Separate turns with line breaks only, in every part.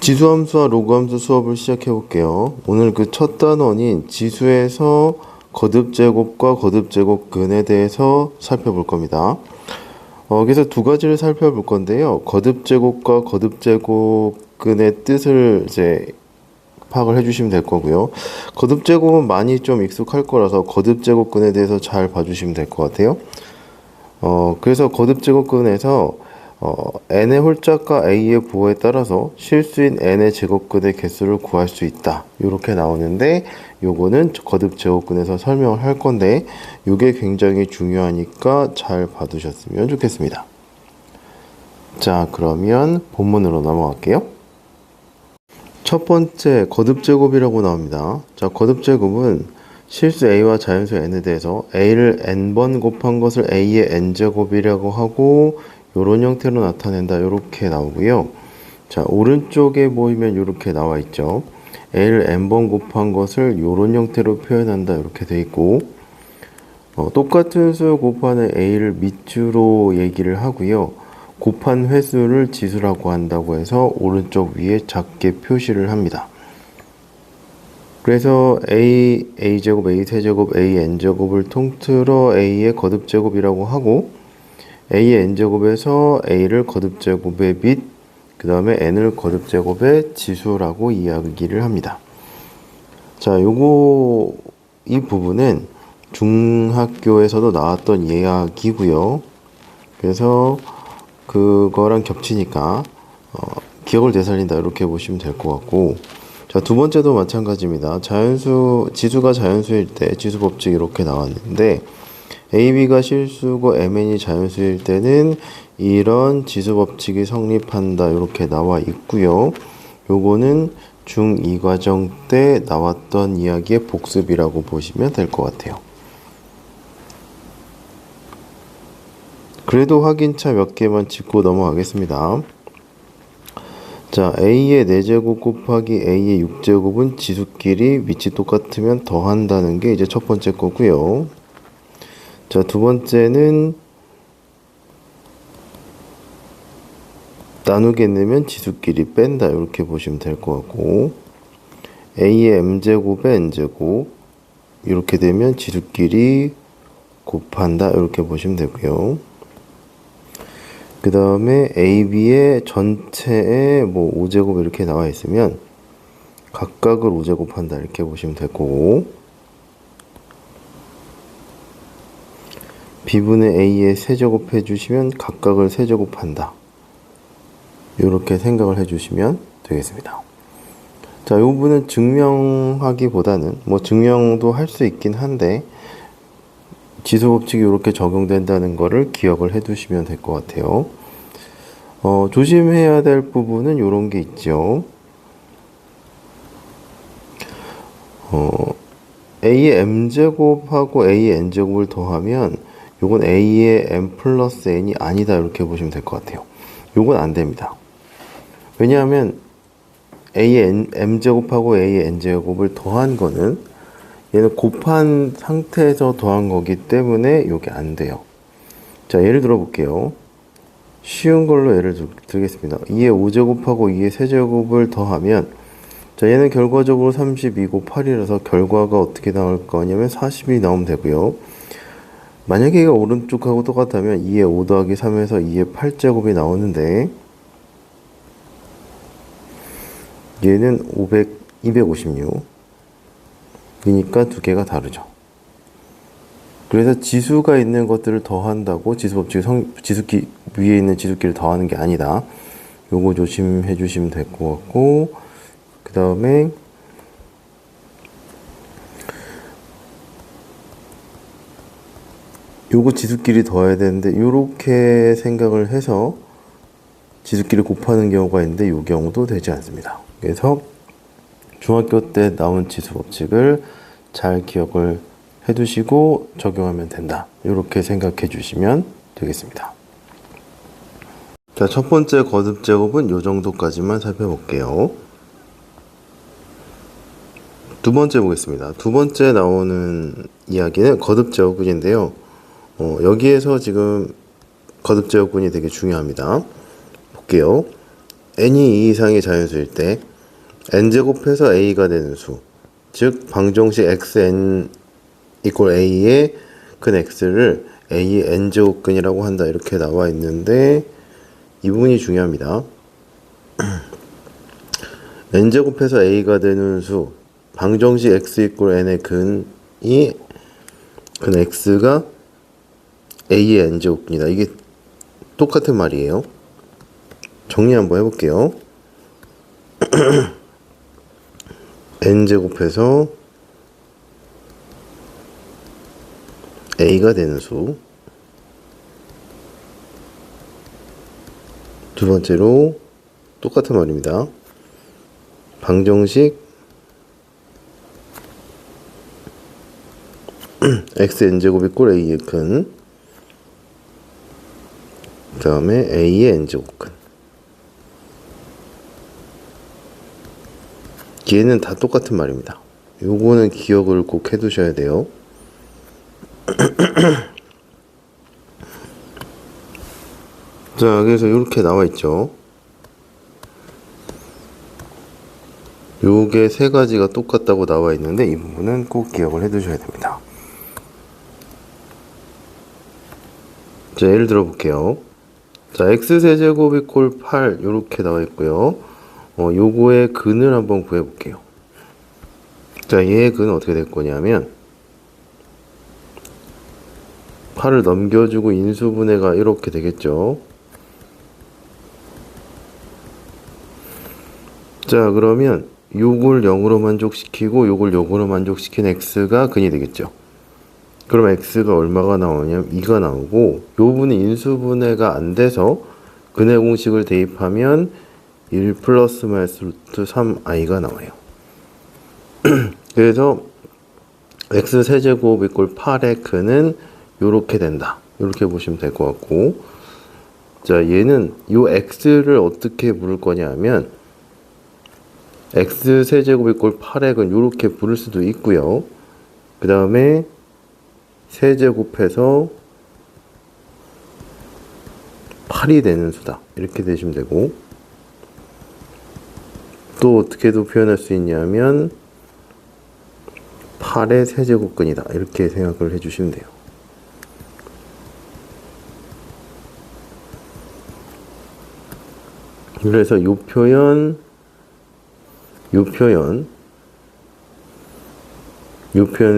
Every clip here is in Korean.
지수함수와 로그함수 수업을 시작해 볼게요. 오늘 그 첫 단원인 지수에서 거듭제곱과 거듭제곱근에 대해서 살펴볼 겁니다. 그래서 두 가지를 살펴볼 건데요. 거듭제곱과 거듭제곱근의 뜻을 이제 파악을 해주시면 될 거고요. 거듭제곱은 많이 좀 익숙할 거라서 거듭제곱근에 대해서 잘 봐주시면 될 것 같아요. 그래서 거듭제곱근에서 n의 홀짝과 a의 부호에 따라서 실수인 n의 제곱근의 개수를 구할 수 있다. 이렇게 나오는데 요거는 거듭제곱근에서 설명을 할 건데 요게 굉장히 중요하니까 잘 봐두셨으면 좋겠습니다. 자, 그러면 본문으로 넘어갈게요. 첫 번째 거듭제곱이라고 나옵니다. 자, 거듭제곱은 실수 a와 자연수 n에 대해서 a를 n번 곱한 것을 a의 n제곱이라고 하고 요런 형태로 나타낸다. 요렇게 나오고요. 자, 오른쪽에 보이면 요렇게 나와 있죠. a를 n번 곱한 것을 요런 형태로 표현한다. 이렇게 돼 있고 똑같은 수 곱하는 a를 밑주로 얘기를 하고요. 곱한 횟수를 지수라고 한다고 해서 오른쪽 위에 작게 표시를 합니다. 그래서 a제곱, a세제곱, an제곱을 통틀어 a의 거듭제곱이라고 하고 a의 n제곱에서 a를 거듭제곱의 밑, 그 다음에 n을 거듭제곱의 지수라고 이야기를 합니다. 자, 이 부분은 중학교에서도 나왔던 이야기고요. 그래서 그거랑 겹치니까 기억을 되살린다 이렇게 보시면 될 것 같고, 자, 두 번째도 마찬가지입니다. 지수가 자연수일 때 지수법칙 이렇게 나왔는데 AB가 실수고 MN이 자연수일 때는 이런 지수법칙이 성립한다 이렇게 나와 있고요. 요거는 중2 과정 때 나왔던 이야기의 복습이라고 보시면 될 것 같아요. 그래도 확인차 몇 개만 짚고 넘어가겠습니다. 자, a의 4제곱 곱하기 a의 6제곱은 지수끼리 위치 똑같으면 더한다는 게 이제 첫 번째 거고요. 자, 두 번째는 나누겠으면 지수끼리 뺀다 이렇게 보시면 될 것 같고, a의 m제곱에 n제곱 이렇게 되면 지수끼리 곱한다 이렇게 보시면 되고요. 그 다음에 ab의 전체에 5제곱 이렇게 나와 있으면 각각을 5제곱 한다 이렇게 보시면 될 거고, b분의 a의 세제곱 해주시면 각각을 세제곱 한다 이렇게 생각을 해주시면 되겠습니다. 자, 이 부분은 증명하기보다는 증명도 할 수 있긴 한데 지수법칙이 이렇게 적용된다는 거를 기억을 해두시면 될 것 같아요. 조심해야 될 부분은 이런 게 있죠. a의 m제곱하고 a의 n제곱을 더하면 요건 a의 m 플러스 n이 아니다 이렇게 보시면 될 것 같아요. 요건 안 됩니다. 왜냐하면 a의 m제곱하고 a의 n제곱을 더한 거는 얘는 곱한 상태에서 더한 거기 때문에 요게 안 돼요. 자, 예를 들어 볼게요. 쉬운 걸로 예를 들겠습니다. 2의 5제곱하고 2의 세제곱을 더하면, 자, 얘는 결과적으로 32고 8이라서 결과가 어떻게 나올 거냐면 40이 나오면 되고요. 만약에 얘가 오른쪽하고 똑같다면 2의 5 더하기 3에서 2의 8제곱이 나오는데 얘는 256 이니까 두 개가 다르죠. 그래서 지수가 있는 것들을 더한다고 지수법칙 위에 있는 지수끼를 더하는 게 아니다. 요거 조심해 주시면 될 것 같고, 그 다음에 요거 지수끼리 더해야 되는데 요렇게 생각을 해서 지수끼리 곱하는 경우가 있는데 요 경우도 되지 않습니다. 그래서 중학교 때 나온 지수법칙을 잘 기억을 해두시고 적용하면 된다. 이렇게 생각해 주시면 되겠습니다. 자, 첫 번째 거듭제곱은 요 정도까지만 살펴볼게요. 두 번째 보겠습니다. 두 번째 나오는 이야기는 거듭제곱근인데요. 여기에서 지금 거듭제곱근이 되게 중요합니다. 볼게요. n이 2 이상의 자연수일 때 n제곱해서 a가 되는 수, 즉 방정식 xn 이퀄 a의 근 x를 a의 n제곱근이라고 한다, 이렇게 나와 있는데 이 부분이 중요합니다. n제곱해서 a가 되는 수, 방정식 x 이퀄 n의 근이 근 x가 a의 n제곱근이다. 이게 똑같은 말이에요. 정리 한번 해볼게요. n제곱해서 a가 되는 수, 두 번째로 똑같은 말입니다. 방정식 xn제곱 이꼴 a의 근, 그 다음에 a의 n제곱근. 얘는 다 똑같은 말입니다. 요거는 기억을 꼭 해두셔야 돼요. 자, 그래서 이렇게 나와 있죠. 요게 세 가지가 똑같다고 나와 있는데 이 부분은 꼭 기억을 해두셔야 됩니다. 자, 예를 들어 볼게요. 자, x세제곱 이꼴 8 요렇게 나와 있고요. 요거의 근을 한번 구해 볼게요. 자, 얘의 근은 어떻게 될 거냐면 8을 넘겨주고 인수분해가 이렇게 되겠죠. 자, 그러면 요걸 0으로 만족시키고 요걸 요거로 만족시킨 x가 근이 되겠죠. 그럼 x가 얼마가 나오냐면 2가 나오고, 요 부분이 인수분해가 안 돼서 근의 공식을 대입하면 1 플러스 마이너스 루트 3i가 나와요. 그래서 x세제곱 이꼴 8의 근은 요렇게 된다, 요렇게 보시면 될 것 같고, 자, 얘는 요 x를 어떻게 부를 거냐 하면 x세제곱 이꼴 8의 근 요렇게 부를 수도 있고요. 그 다음에 세제곱해서 8이 되는 수다, 이렇게 되시면 되고, 또 어떻게도 표현할 수 있냐면 8의 세제곱근이다, 이렇게 생각을 해주시면 돼요. 그래서 요 표현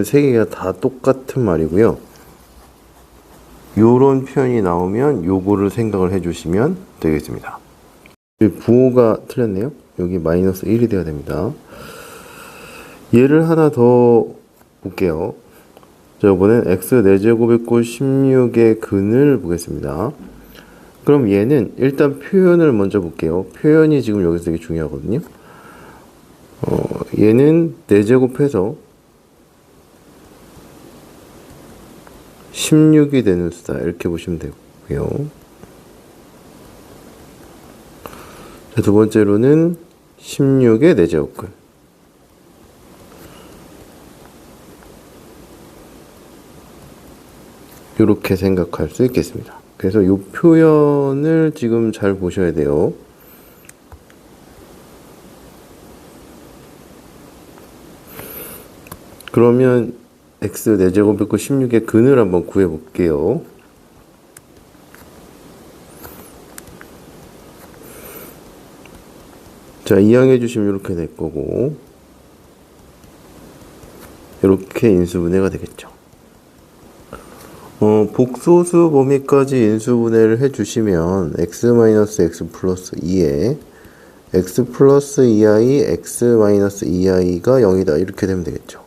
세 개가 다 똑같은 말이고요. 요런 표현이 나오면 요거를 생각을 해주시면 되겠습니다. 부호가 틀렸네요. 여기 마이너스 1이 돼야 됩니다. 얘를 하나 더 볼게요. 자, 이번엔 x 4제곱 이꼴 16의 근을 보겠습니다. 그럼 얘는 일단 표현을 먼저 볼게요. 표현이 지금 여기서 되게 중요하거든요. 얘는 4제곱해서 16이 되는 수다, 이렇게 보시면 되고요. 자, 두 번째로는 16의 4제곱근. 이렇게 생각할 수 있겠습니다. 그래서 이 표현을 지금 잘 보셔야 돼요. 그러면 x 4제곱 있고 16의 근을 한번 구해 볼게요. 자, 이항해 주시면 이렇게 될 거고, 이렇게 인수분해가 되겠죠. 복소수 범위까지 인수분해를 해주시면 x-x 플러스 2에 x 플러스 2i, x 마이너스 2i가 0이다, 이렇게 되면 되겠죠.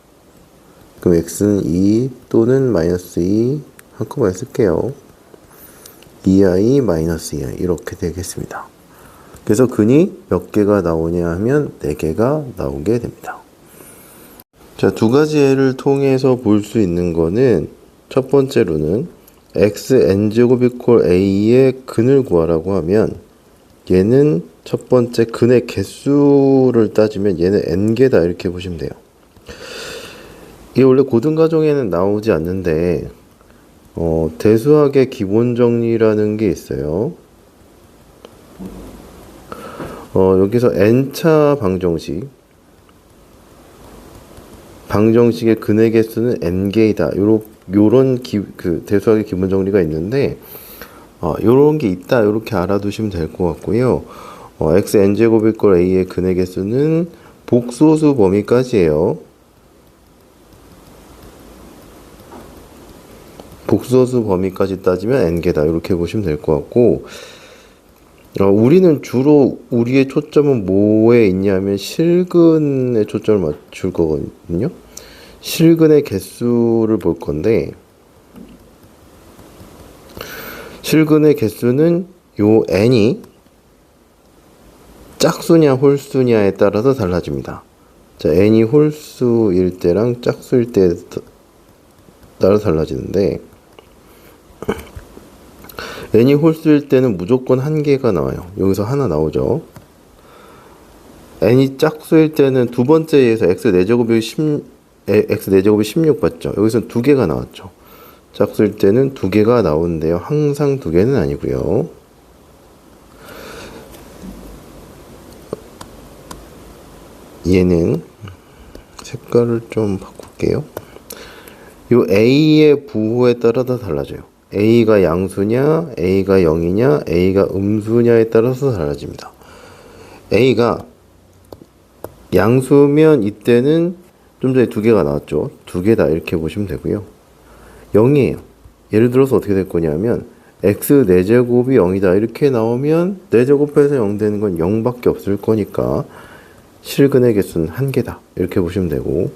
그럼 x는 2 또는 마이너스 2 한꺼번에 쓸게요. 2i 마이너스 2i 이렇게 되겠습니다. 그래서 근이 몇 개가 나오냐 하면 4개가 나오게 됩니다. 자, 두 가지 예를 통해서 볼 수 있는 거는, 첫 번째로는 xn제곱 이퀄 a의 근을 구하라고 하면 얘는 첫 번째 근의 개수를 따지면 얘는 n개다, 이렇게 보시면 돼요. 이게 원래 고등과정에는 나오지 않는데 대수학의 기본 정리라는 게 있어요. 여기서 n차 방정식의 근의 개수는 n개이다. 요런 대수학의 기본 정리가 있는데, 요런 게 있다. 요렇게 알아두시면 될 것 같고요. x n제곱일 걸 a의 근의 개수는 복소수 범위까지예요. 복소수 범위까지 따지면 n개다. 이렇게 보시면 될 것 같고, 우리는 주로 우리의 초점은 뭐에 있냐면 실근에 초점을 맞출 거거든요. 실근의 개수를 볼 건데, 실근의 개수는 요 n이 짝수냐 홀수냐에 따라서 달라집니다. 자, n이 홀수일 때랑 짝수일 때에 따라 달라지는데, n이 홀수일 때는 무조건 한 개가 나와요. 여기서 하나 나오죠. n이 짝수일 때는 두 번째에서 x 4제곱이 16 봤죠. 여기서 두 개가 나왔죠. 짝수일 때는 두 개가 나오는데요. 항상 두 개는 아니고요. 얘는 색깔을 좀 바꿀게요. 요 a의 부호에 따라서 달라져요. a가 양수냐, a가 0이냐, a가 음수냐에 따라서 달라집니다. a가 양수면 이때는 좀 전에 두 개가 나왔죠. 두 개다 이렇게 보시면 되고요. 0이에요. 예를 들어서 어떻게 될 거냐면 x 4제곱이 0이다 이렇게 나오면 4제곱해서 0 되는 건 0밖에 없을 거니까 실근의 개수는 한 개다 이렇게 보시면 되고,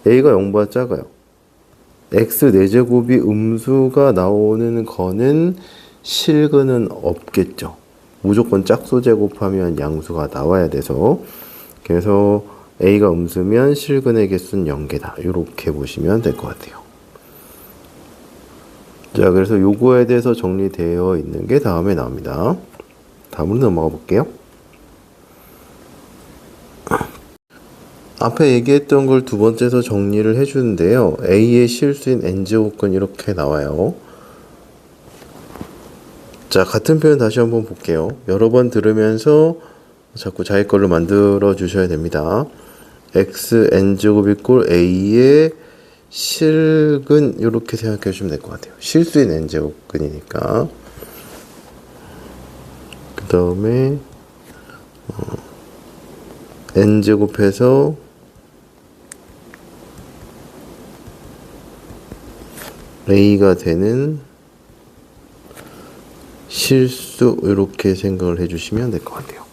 a가 0보다 작아요. x 4제곱이 음수가 나오는 거는 실근은 없겠죠. 무조건 짝수 제곱하면 양수가 나와야 돼서, 그래서 a가 음수면 실근의 개수는 0개다 이렇게 보시면 될 것 같아요. 자, 그래서 요거에 대해서 정리되어 있는 게 다음에 나옵니다. 다음으로 넘어가 볼게요. 앞에 얘기했던 걸 두 번째에서 정리를 해주는데요. a의 실수인 n제곱근 이렇게 나와요. 자, 같은 표현 다시 한번 볼게요. 여러 번 들으면서 자꾸 자기 걸로 만들어 주셔야 됩니다. x n제곱 이꼴 a의 실근 이렇게 생각해 주시면 될 것 같아요. 실수인 n제곱근이니까. 그 다음에 n제곱해서 a가 되는 실수 이렇게 생각을 해주시면 될 것 같아요.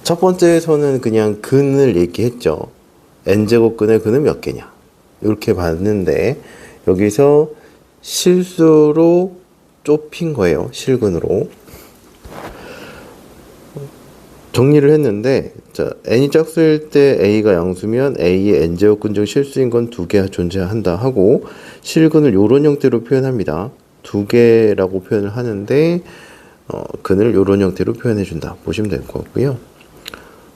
첫 번째에서는 그냥 근을 얘기했죠. n제곱근의 근은 몇 개냐 이렇게 봤는데, 여기서 실수로 좁힌 거예요. 실근으로 정리를 했는데, 자, n이 짝수일 때 a가 양수면 a의 n제곱근 중 실수인 건 두 개 존재한다 하고, 실근을 요런 형태로 표현합니다. 두 개라고 표현을 하는데 근을 요런 형태로 표현해 준다 보시면 될 것 같고요.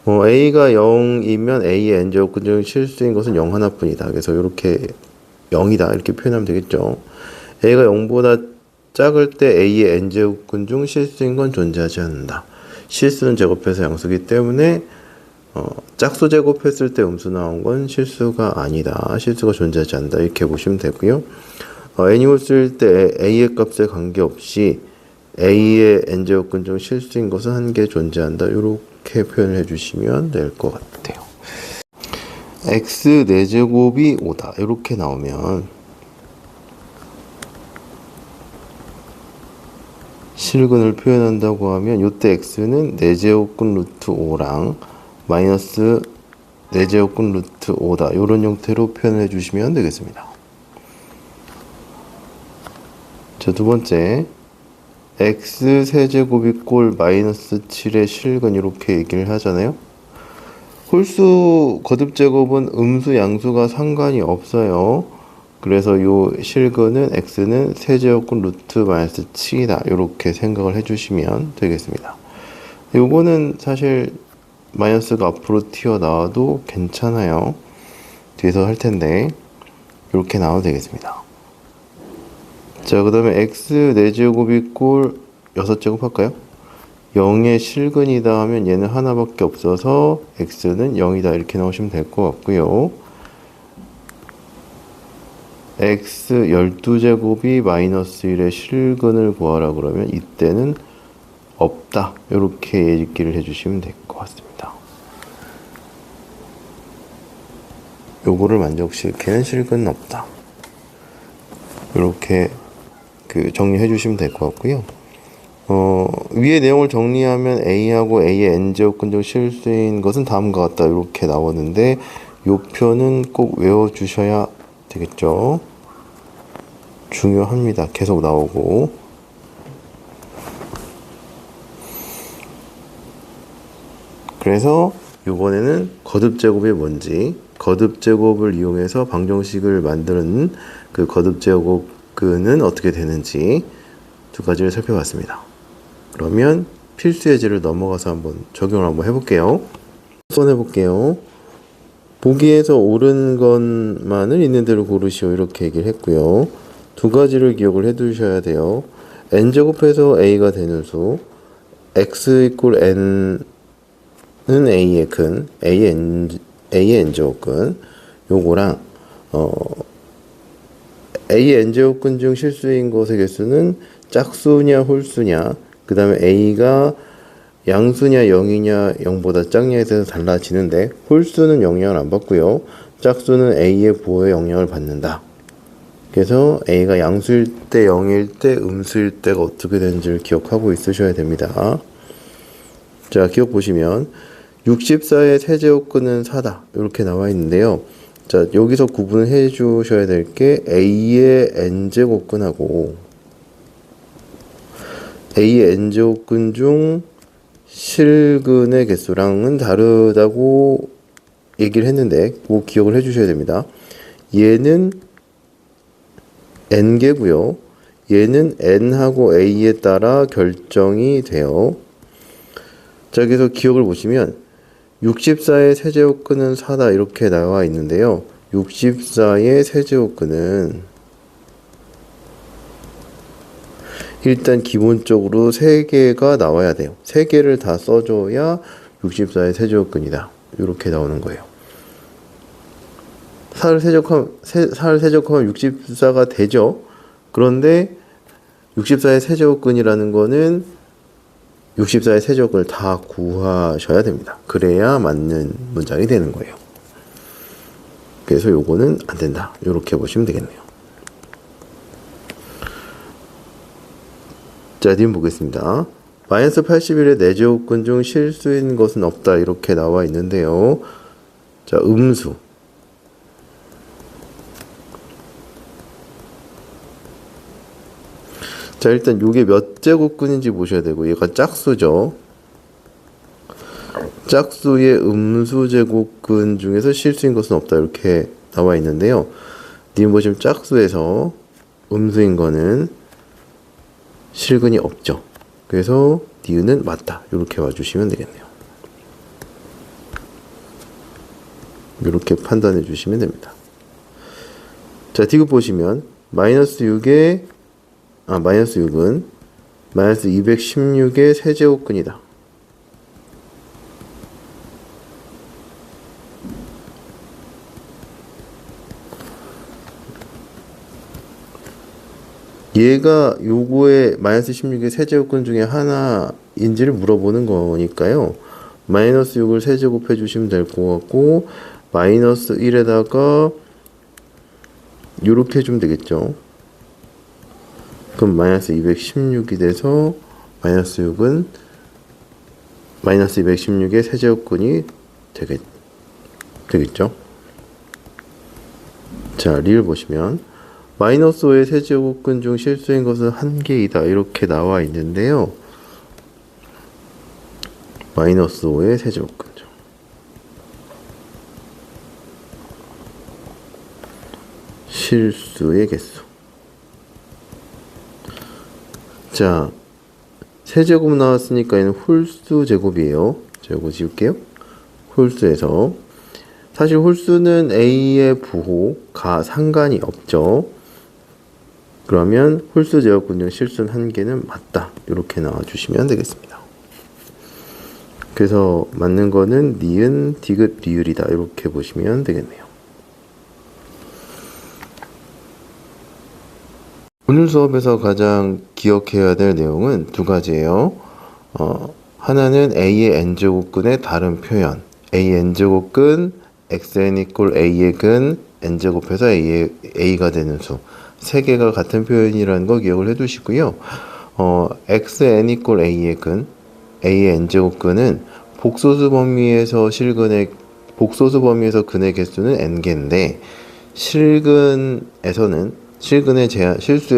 a가 0이면 a의 n제곱근 중 실수인 것은 0 하나뿐이다. 그래서 이렇게 0이다 이렇게 표현하면 되겠죠. a가 0보다 작을 때 a의 n제곱근 중 실수인 건 존재하지 않는다. 실수는 제곱해서 양수기 때문에 짝수 제곱했을 때 음수 나온 건 실수가 아니다. 실수가 존재하지 않는다. 이렇게 보시면 되고요. n이 홀수일 때 a의 값에 관계없이 a의 n제곱근 중 실수인 것은 한 개 존재한다. 이렇게 표현을 해주시면 될 것 같아요. x 4제곱이 5다. 이렇게 나오면 실근을 표현한다고 하면 요때 x는 4제곱근 루트 5랑 마이너스 4제곱근 루트 5다. 이런 형태로 표현해 주시면 되겠습니다. 자, 두 번째 x 세제곱이 꼴 마이너스 7의 실근 이렇게 얘기를 하잖아요. 홀수 거듭제곱은 음수 양수가 상관이 없어요. 그래서 요 실근은 x는 세제곱근 루트 마이너스 7이다 이렇게 생각을 해주시면 되겠습니다. 요거는 사실 마이너스가 앞으로 튀어나와도 괜찮아요. 뒤에서 할 텐데 이렇게 나와도 되겠습니다. 자, 그 다음에 x 4제곱이 꼴 6제곱 할까요? 0의 실근이다 하면 얘는 하나밖에 없어서 x는 0이다 이렇게 나오시면 될 것 같고요. x 12제곱이 마이너스 1의 실근을 구하라 그러면 이때는 없다 이렇게 예집기를 해주시면 될 것 같습니다. 요거를 만족시키는 실근은 없다 이렇게 정리해 주시면 될 것 같고요. 위의 내용을 정리하면 A하고 A의 n제곱근 중 실수인 것은 다음과 같다 이렇게 나오는데 요 표는 꼭 외워주셔야 되겠죠. 중요합니다. 계속 나오고. 그래서 이번에는 거듭제곱이 뭔지, 거듭제곱을 이용해서 방정식을 만드는 그 거듭제곱근은 어떻게 되는지 두 가지를 살펴봤습니다. 그러면 필수 예제를 넘어가서 한번 적용을 한번 해볼게요. 한번 해볼게요. 보기에서 옳은 것만을 있는 대로 고르시오 이렇게 얘기를 했고요. 두 가지를 기억을 해 두셔야 돼요. n제곱해서 a가 되는 수, x 이퀄 n은 a의 근, a의 n제곱근 요거랑 a의 n제곱근 중 실수인 것의 개수는 짝수냐 홀수냐, 그 다음에 a가 양수냐 0이냐 0보다 작냐에 따라서 달라지는데 홀수는 영향을 안 받고요. 짝수는 a의 부호에 영향을 받는다. 그래서 a가 양수일 때 0일 때 음수일 때가 어떻게 되는지를 기억하고 있으셔야 됩니다. 자, 기억 보시면 64의 세제곱근은 4다 이렇게 나와 있는데요. 자, 여기서 구분을 해 주셔야 될 게 a의 n제곱근하고 a의 n제곱근 중 실근의 개수랑은 다르다고 얘기를 했는데 꼭 기억을 해 주셔야 됩니다. 얘는 n개고요. 얘는 n하고 a에 따라 결정이 돼요. 자, 여기서 기억을 보시면 64의 세제곱근은 4다 이렇게 나와 있는데요. 64의 세제곱근은 일단 기본적으로 3개가 나와야 돼요. 3개를 다 써줘야 64의 세제곱근이다. 이렇게 나오는 거예요. 4를 세제곱하면 64가 되죠. 그런데 64의 세제곱근이라는 거는 64의 세제곱근을 다 구하셔야 됩니다. 그래야 맞는 문장이 되는 거예요. 그래서 요거는 안 된다. 이렇게 보시면 되겠네요. 자, 님 보겠습니다. 마이너스 81의 4제곱근 중 실수인 것은 없다. 이렇게 나와 있는데요. 자, 음수. 자, 일단 요게 몇 제곱근인지 보셔야 되고, 얘가 짝수죠. 짝수의 음수 제곱근 중에서 실수인 것은 없다. 이렇게 나와 있는데요. 님 보시면 짝수에서 음수인 거는 실근이 없죠. 그래서 니은은 맞다. 이렇게 와주시면 되겠네요. 이렇게 판단해 주시면 됩니다. 자, 디귿 보시면 마이너스 6은 마이너스 216의 세제곱근이다. 얘가 요거의 마이너스 16의 세제곱근 중에 하나인지를 물어보는 거니까요. 마이너스 6을 세제곱해 주시면 될 것 같고, 마이너스 1에다가 요렇게 해주면 되겠죠. 그럼 마이너스 216이 돼서 마이너스 6은 마이너스 216의 세제곱근이 되겠죠. 자, 리를 보시면 마이너스 5의 세제곱근 중 실수인 것은 1개이다. 이렇게 나와 있는데요. 마이너스 5의 세제곱근 중 실수의 개수. 자, 세제곱 나왔으니까 얘는 홀수 제곱이에요. 자, 이거 지울게요. 홀수에서 사실 홀수는 A의 부호가 상관이 없죠. 그러면 홀수 제곱근 중 실수는 1개는 맞다. 이렇게 나와주시면 되겠습니다. 그래서 맞는 거는 니은, 디귿, 리을이다. 이렇게 보시면 되겠네요. 오늘 수업에서 가장 기억해야 될 내용은 두 가지예요. 하나는 A의 n제곱근의 다른 표현. A n제곱근 xn 이꼴 A의 근 n제곱해서 A가 되는 수. 세 개가 같은 표현이라는 거 기억을 해두시고요. xn 이꼴 A의 근, A의 n제곱근은 복소수 범위에서 근의 개수는 n개인데 실수의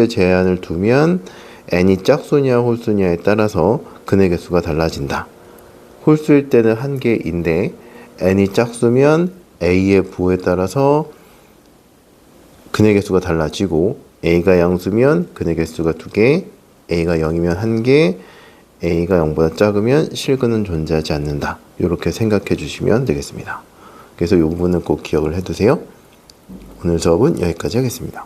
제한을 두면 n이 짝수냐 홀수냐에 따라서 근의 개수가 달라진다. 홀수일 때는 1개인데 n이 짝수면 a의 부호에 따라서 근의 개수가 달라지고 a가 양수면 근의 개수가 2개, a가 0이면 1개, a가 0보다 작으면 실근은 존재하지 않는다. 이렇게 생각해 주시면 되겠습니다. 그래서 이 부분은 꼭 기억을 해두세요. 오늘 수업은 여기까지 하겠습니다.